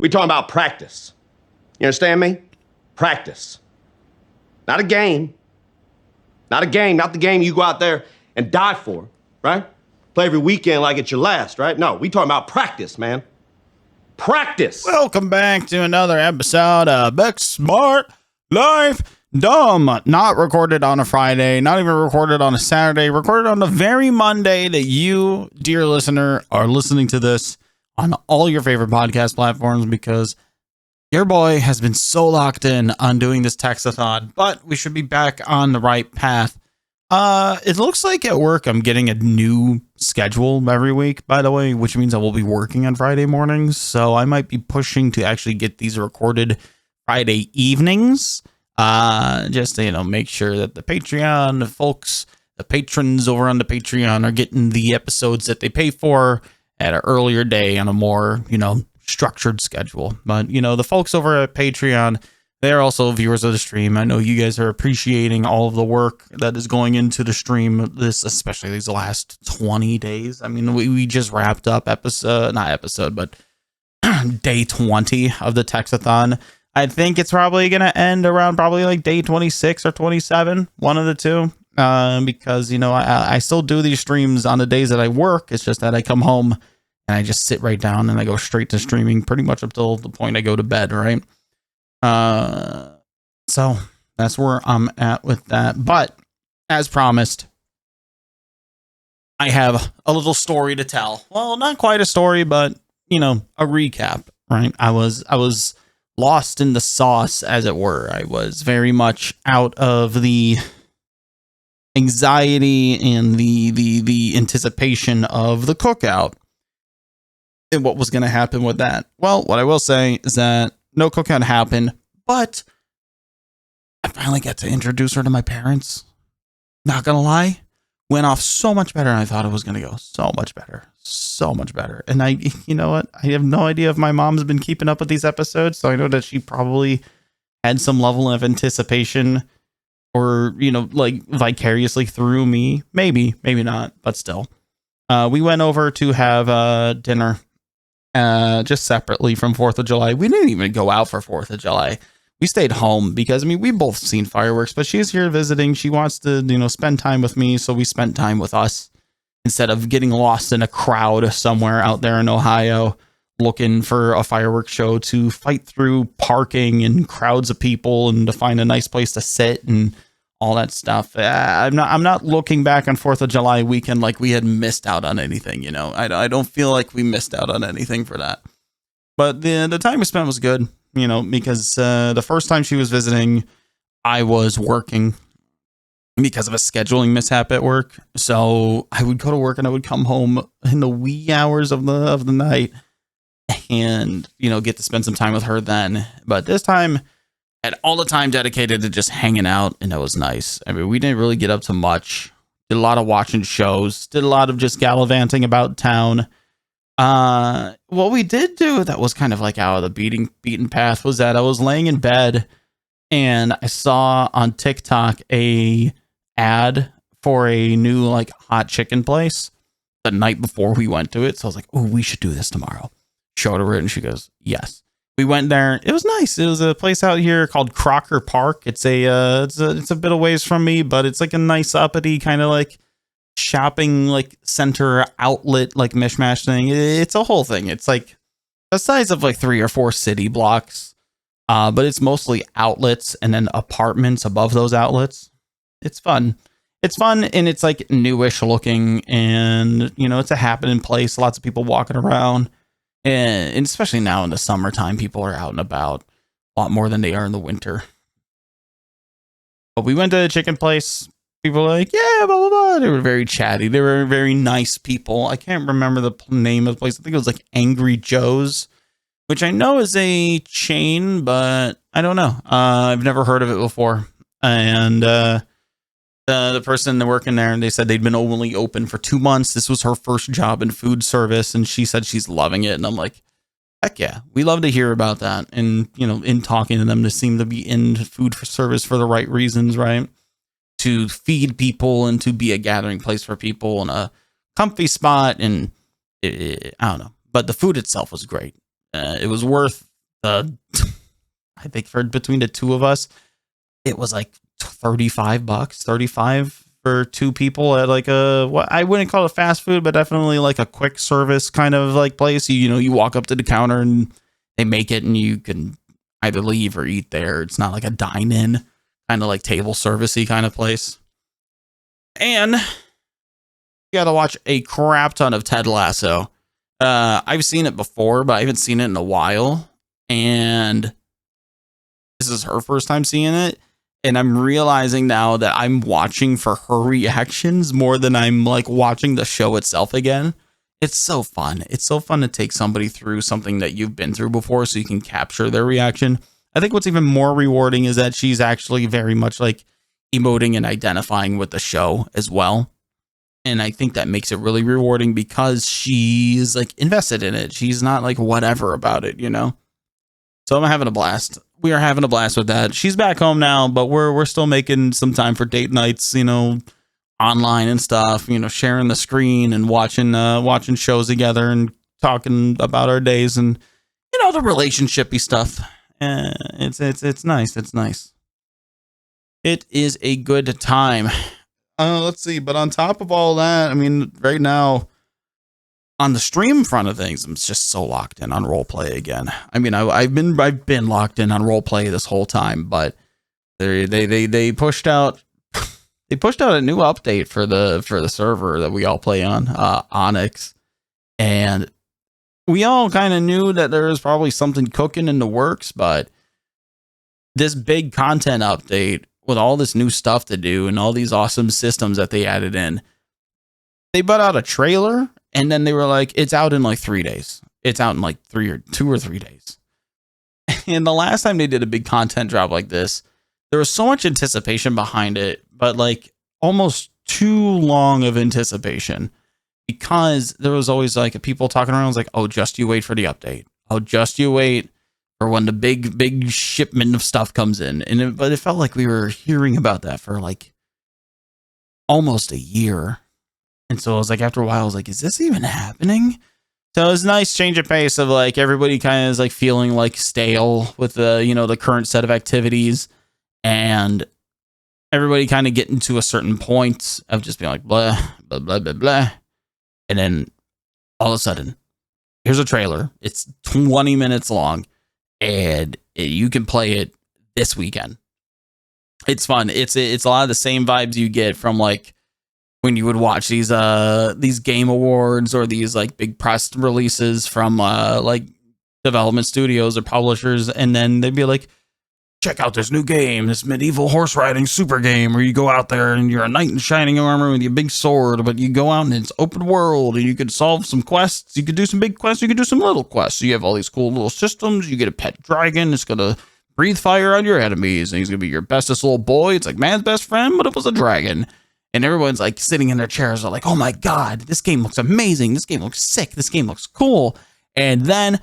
We talking about practice. You understand me? Practice. Not a game. Not a game, not the game you go out there and die for, right? Play every weekend like it's your last, right? No, we talking about practice, man. Practice. Welcome back to another episode of Beck Smart Life Dumb. Not recorded on a Friday, not even recorded on a Saturday, recorded on the very Monday that you, dear listener, are listening to this on all your favorite podcast platforms, because your boy has been so locked in on doing this TEXATHON, but we should be back on the right path. It looks like at work I'm getting a new schedule every week, by the way, which means I will be working on Friday mornings. So I might be pushing to actually get these recorded Friday evenings. Just to, make sure that the Patreon folks, the patrons over on the Patreon, are getting the episodes that they pay for at an earlier day on a more, structured schedule. But, the folks over at Patreon, they're also viewers of the stream. I know you guys are appreciating all of the work that is going into the stream, especially these last 20 days. I mean, we just wrapped up day 20 of the TEXATHON. I think it's probably going to end around probably like day 26 or 27, one of the two. Because, I still do these streams on the days that I work. It's just that I come home and I just sit right down and I go straight to streaming pretty much up till the point I go to bed, right? So that's where I'm at with that. But as promised, I have a little story to tell. Well, not quite a story, but a recap, right? I was lost in the sauce, as it were. I was very much out of the anxiety and the anticipation of the cookout and what was going to happen with that. Well, what I will say is that no cookout happened, but I finally got to introduce her to my parents. Not gonna lie, went off so much better than I thought it was gonna go. So much better. And you know what? I have no idea if my mom's been keeping up with these episodes, so I know that she probably had some level of anticipation, or like vicariously through me. Maybe not, but still. We went over to have dinner. Just separately from 4th of July. We didn't even go out for 4th of July. We stayed home because, we both seen fireworks, but she's here visiting. She wants to, spend time with me. So we spent time with us instead of getting lost in a crowd somewhere out there in Ohio, looking for a fireworks show to fight through parking and crowds of people and to find a nice place to sit and all that stuff. I'm not looking back on 4th of July weekend like we had missed out on anything. I don't feel like we missed out on anything for that. But the time we spent was good, because the first time she was visiting, I was working because of a scheduling mishap at work. So I would go to work and I would come home in the wee hours of the night and, get to spend some time with her then. But this time, had all the time dedicated to just hanging out, and that was nice. We didn't really get up to much. Did a lot of watching shows. Did a lot of just gallivanting about town. What we did do that was kind of like out of the beaten path was that I was laying in bed, and I saw on TikTok a ad for a new hot chicken place the night before we went to it. So I was like, "Oh, we should do this tomorrow." Showed her it, and she goes, "Yes." We went there. It was nice. It was a place out here called Crocker Park. It's a bit of ways from me, but it's like a nice uppity kind of shopping center outlet mishmash thing. It's a whole thing. It's like the size of 3 or 4 city blocks, but it's mostly outlets and then apartments above those outlets. It's fun. And it's newish looking, and it's a happening place. Lots of people walking around. And especially now in the summertime, people are out and about a lot more than they are in the winter. But we went to a chicken place. People were like, yeah, blah, blah, blah. They were very chatty. They were very nice people. I can't remember the name of the place. I think it was Angry Joe's, which I know is a chain, but I don't know. I've never heard of it before. And the person working there, and they said they'd been only open for 2 months. This was her first job in food service, and she said she's loving it. And I'm like, heck yeah, we love to hear about that. And in talking to them, they seem to be in food for service for the right reasons, right? To feed people and to be a gathering place for people and a comfy spot. And I don't know, but the food itself was great. It was worth I think for between the two of us, it was like $35, 35 for two people at like what I wouldn't call it fast food, but definitely like a quick service kind of like place. You walk up to the counter and they make it and you can either leave or eat there. It's not like a dine-in kind of like table servicey kind of place. And you got to watch a crap ton of Ted Lasso. I've seen it before, but I haven't seen it in a while. And this is her first time seeing it. And I'm realizing now that I'm watching for her reactions more than I'm like watching the show itself again. It's so fun. It's so fun to take somebody through something that you've been through before so you can capture their reaction. I think what's even more rewarding is that she's actually very much like emoting and identifying with the show as well. And I think that makes it really rewarding because she's like invested in it. She's not like whatever about it, So I'm having a blast. We are having a blast with that. She's back home now, but we're still making some time for date nights, online and stuff, sharing the screen and watching shows together and talking about our days and the relationshipy stuff. It's nice. It's nice. It is a good time. Let's see, but on top of all that, I mean, right now on the stream front of things, I'm just so locked in on roleplay again. I mean, I've been locked in on roleplay this whole time, but they pushed out a new update for the server that we all play on, Onyx, and we all kind of knew that there was probably something cooking in the works, but this big content update with all this new stuff to do and all these awesome systems that they added in, they put out a trailer. And then they were like, it's out in like 3 days. It's out in like 2 or 3 days. And the last time they did a big content drop like this, there was so much anticipation behind it, but like almost too long of anticipation because there was always like people talking around. I was like, oh, just you wait for the update. Oh, just you wait for when the big shipment of stuff comes in. But it felt like we were hearing about that for like almost a year. And so I was like, after a while, I was like, is this even happening? So it was a nice change of pace of like everybody kind of is like feeling like stale with the, the current set of activities and everybody kind of getting to a certain point of just being like, blah, blah, blah, blah, blah. And then all of a sudden, here's a trailer. It's 20 minutes long and you can play it this weekend. It's fun. It's a lot of the same vibes you get from like, when you would watch these game awards or these like big press releases from like development studios or publishers, and then they'd be like, check out this new game, this medieval horse riding super game where you go out there and you're a knight in shining armor with your big sword, but you go out and it's open world and you can solve some quests. You could do some big quests, you could do some little quests. So you have all these cool little systems. You get a pet dragon, it's gonna breathe fire on your enemies, and he's gonna be your bestest little boy. It's like man's best friend, but it was a dragon. And everyone's like sitting in their chairs, are like, oh my God, this game looks amazing. This game looks sick. This game looks cool. And then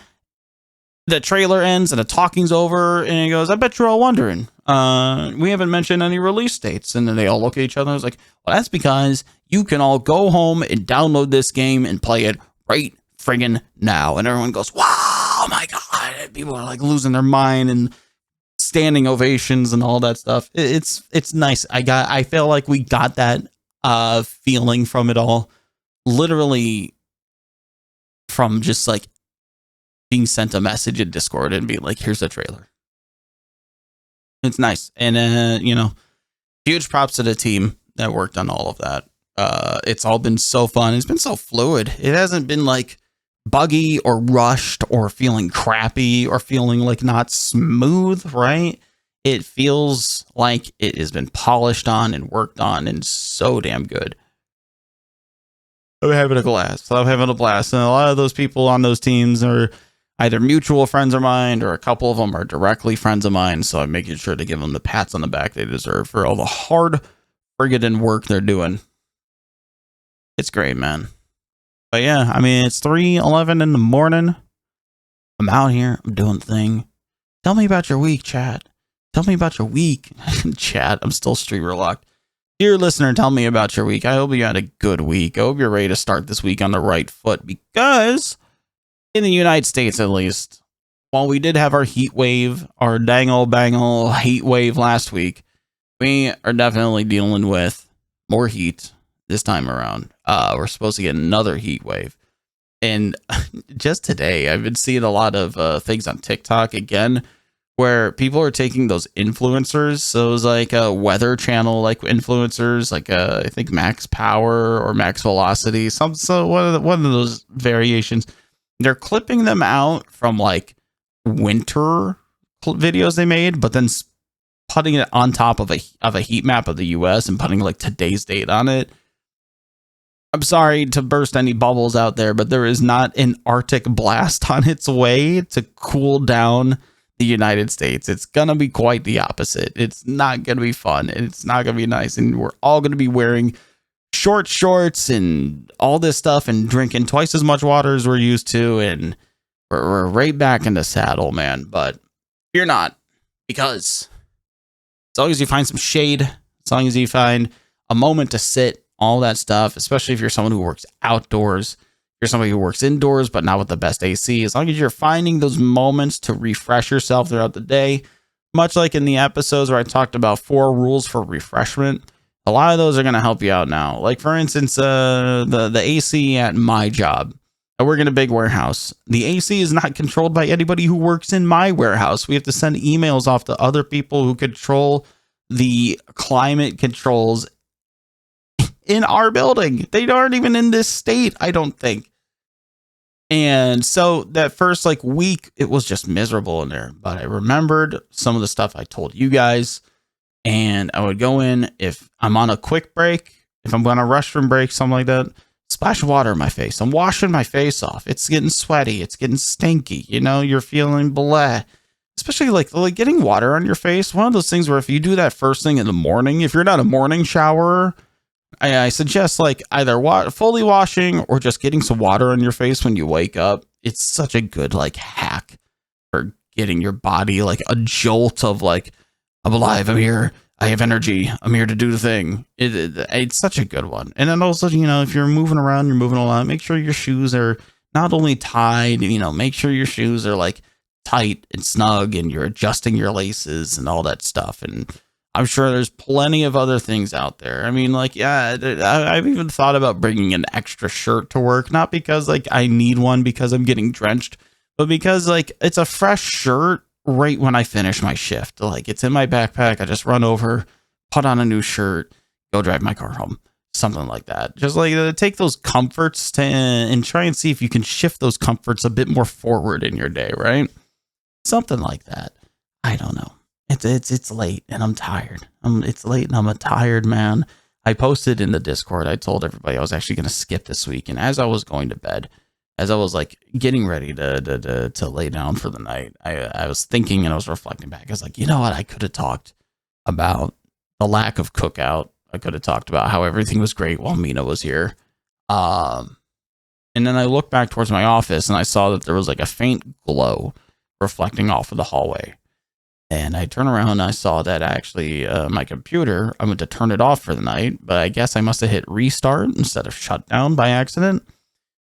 the trailer ends and the talking's over and he goes, I bet you're all wondering. We haven't mentioned any release dates. And then they all look at each other and it's like, well, that's because you can all go home and download this game and play it right friggin' now. And everyone goes, wow, oh my God. And people are like losing their mind and standing ovations and all that stuff. It's nice. I feel like we got that feeling from it all, literally from just like being sent a message in Discord and being like, here's the trailer. It's nice. And huge props to the team that worked on all of that. It's all been so fun. It's been so fluid. It hasn't been like buggy or rushed or feeling crappy or feeling like not smooth, right? It feels like it has been polished on and worked on and so damn good. I'm having a blast. And a lot of those people on those teams are either mutual friends of mine or a couple of them are directly friends of mine. So I'm making sure to give them the pats on the back they deserve for all the hard friggin' work they're doing. It's great, man. But yeah, I mean, it's 3:11 in the morning. I'm out here. I'm doing the thing. Tell me about your week, chat. Tell me about your week. Chat, I'm still streamer locked. Dear listener, tell me about your week. I hope you had a good week. I hope you're ready to start this week on the right foot because in the United States, at least, while we did have our heat wave, our dangle bangle heat wave last week, we are definitely dealing with more heat this time around. We're supposed to get another heat wave. And just today, I've been seeing a lot of things on TikTok again, where people are taking those influencers. So it was like a weather channel, like influencers, like I think Max Power or Max Velocity, one of those variations. They're clipping them out from like winter videos they made, but then putting it on top of a heat map of the US and putting like today's date on it. I'm sorry to burst any bubbles out there, but there is not an Arctic blast on its way to cool down the United States. It's gonna be quite the opposite. It's not gonna be fun, and it's not gonna be nice, and we're all gonna be wearing short shorts and all this stuff and drinking twice as much water as we're used to, and we're right back in the saddle, man. But fear not, because as long as you find some shade, as long as you find a moment to sit, all that stuff, especially if you're someone who works outdoors, if you're somebody who works indoors, but not with the best AC, as long as you're finding those moments to refresh yourself throughout the day, much like in the episodes where I talked about 4 rules for refreshment, a lot of those are going to help you out now. Like, for instance, the AC at my job. I work in a big warehouse. The AC is not controlled by anybody who works in my warehouse. We have to send emails off to other people who control the climate controls in our building. They aren't even in this state, I don't think. And so that first like week, it was just miserable in there. But I remembered some of the stuff I told you guys, and I would go in if I'm on a quick break, if I'm on a restroom break, something like that, splash of water in my face. I'm washing my face off. It's getting sweaty. It's getting stinky. You know, you're feeling bleh. Especially like getting water on your face. One of those things where if you do that first thing in the morning, if you're not a morning showerer, I suggest like either fully washing or just getting some water on your face when you wake up. It's such a good like hack for getting your body like a jolt of like, I'm alive, I'm here, I have energy, I'm here to do the thing. It's such a good one. And then also, you know, if you're moving around, you're moving a lot, make sure your shoes are not only tied, you know, make sure your shoes are like tight and snug and you're adjusting your laces and all that stuff. And I'm sure there's plenty of other things out there. I mean, like, yeah, I've even thought about bringing an extra shirt to work, not because like I need one because I'm getting drenched, but because like it's a fresh shirt right when I finish my shift. Like it's in my backpack. I just run over, put on a new shirt, go drive my car home. Something like that. Just like take those comforts and try and see if you can shift those comforts a bit more forward in your day, right? Something like that. I don't know. It's late and I'm tired. It's late and I'm a tired man. I posted in the Discord. I told everybody I was actually going to skip this week. And as I was going to bed, as I was like getting ready to lay down for the night, I was thinking and I was reflecting back. I was like, you know what? I could have talked about the lack of cookout. I could have talked about how everything was great while Mina was here. And then I looked back towards my office and I saw that there was like a faint glow reflecting off of the hallway. And I turned around and I saw that actually my computer, I went to turn it off for the night, but I guess I must have hit restart instead of shut down by accident.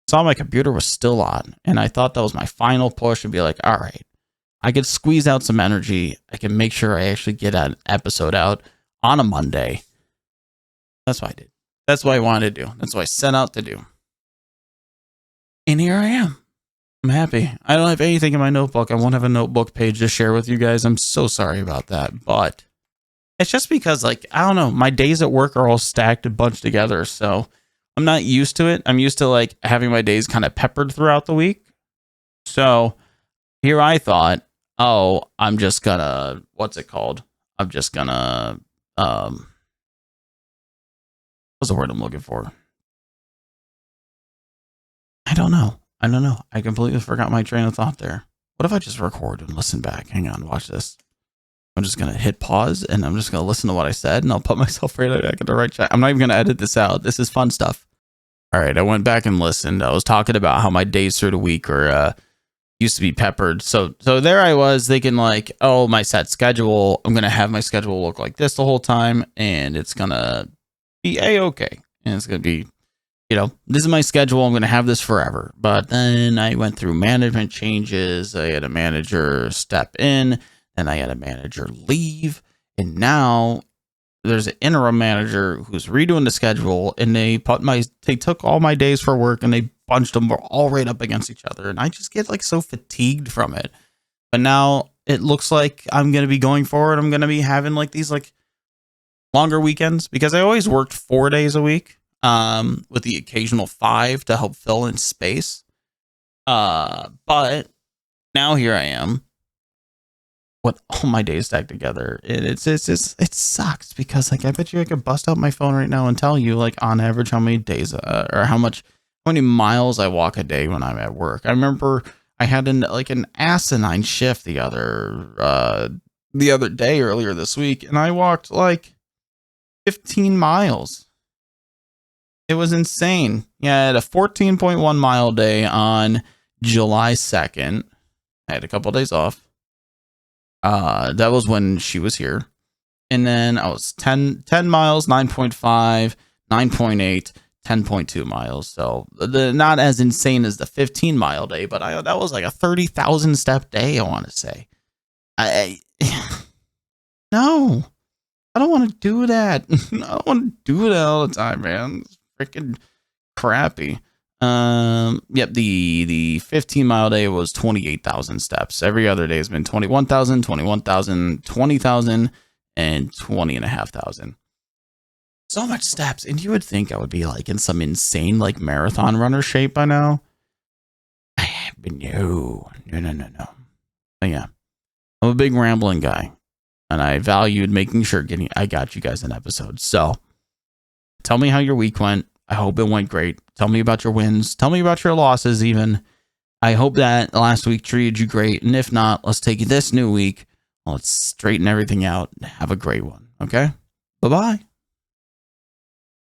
Saw my computer was still on. And I thought that was my final push and be like, all right, I could squeeze out some energy. I can make sure I actually get an episode out on a Monday. That's what I did. That's what I wanted to do. That's what I set out to do. And here I am. I'm happy. I don't have anything in my notebook. I won't have a notebook page to share with you guys. I'm so sorry about that. But it's just because, like, I don't know, my days at work are all stacked and bunched together. So I'm not used to it. I'm used to, like, having my days kind of peppered throughout the week. So here I thought, oh, I'm just gonna, what's it called? I'm just gonna, what's the word I'm looking for? I don't know. I completely forgot my train of thought there. What if I just record and listen back? Hang on, watch this. I'm just going to hit pause and I'm just going to listen to what I said and I'll put myself right back in the right track. I'm not even going to edit this out. This is fun stuff. All right, I went back and listened. I was talking about how my days through the week are used to be peppered. So there I was thinking like, oh, my set schedule. I'm going to have my schedule look like this the whole time and it's going to be A-okay. And it's going to be this is my schedule. I'm going to have this forever. But then I went through management changes. I had a manager step in, and I had a manager leave. And now there's an interim manager who's redoing the schedule, and they took all my days for work and they bunched them all right up against each other. And I just get like so fatigued from it. But now it looks like I'm going to be going forward. I'm going to be having like these like longer weekends, because I always worked 4 days a week, with the occasional 5 to help fill in space. But now here I am with all my days stacked together. It sucks, because like I bet you I could bust out my phone right now and tell you like on average how many days or how many miles I walk a day when I'm at work. I remember I had an asinine shift the other day earlier this week, and I walked like 15 miles. It was insane. Yeah, I had a 14.1 mile day on July 2nd. I had a couple of days off. That was when she was here. And then I was 10 miles, 9.5, 9.8, 10.2 miles. So not as insane as the 15 mile day, but that was like a 30,000 step day, I want to say. No, I don't want to do that. I don't want to do it all the time, man. It's freaking crappy. Yep, the 15 mile day was 28,000 steps. Every other day has been 21,000, 21,000, 20,000, and 20,500. So much steps. And you would think I would be like in some insane like marathon runner shape by now. But no. But yeah, I'm a big rambling guy, and I valued making sure I got you guys an episode. So tell me how your week went. I hope it went great. Tell me about your wins. Tell me about your losses even. I hope that last week treated you great. And if not, let's take this new week. Let's straighten everything out. Have a great one. Okay? Bye-bye.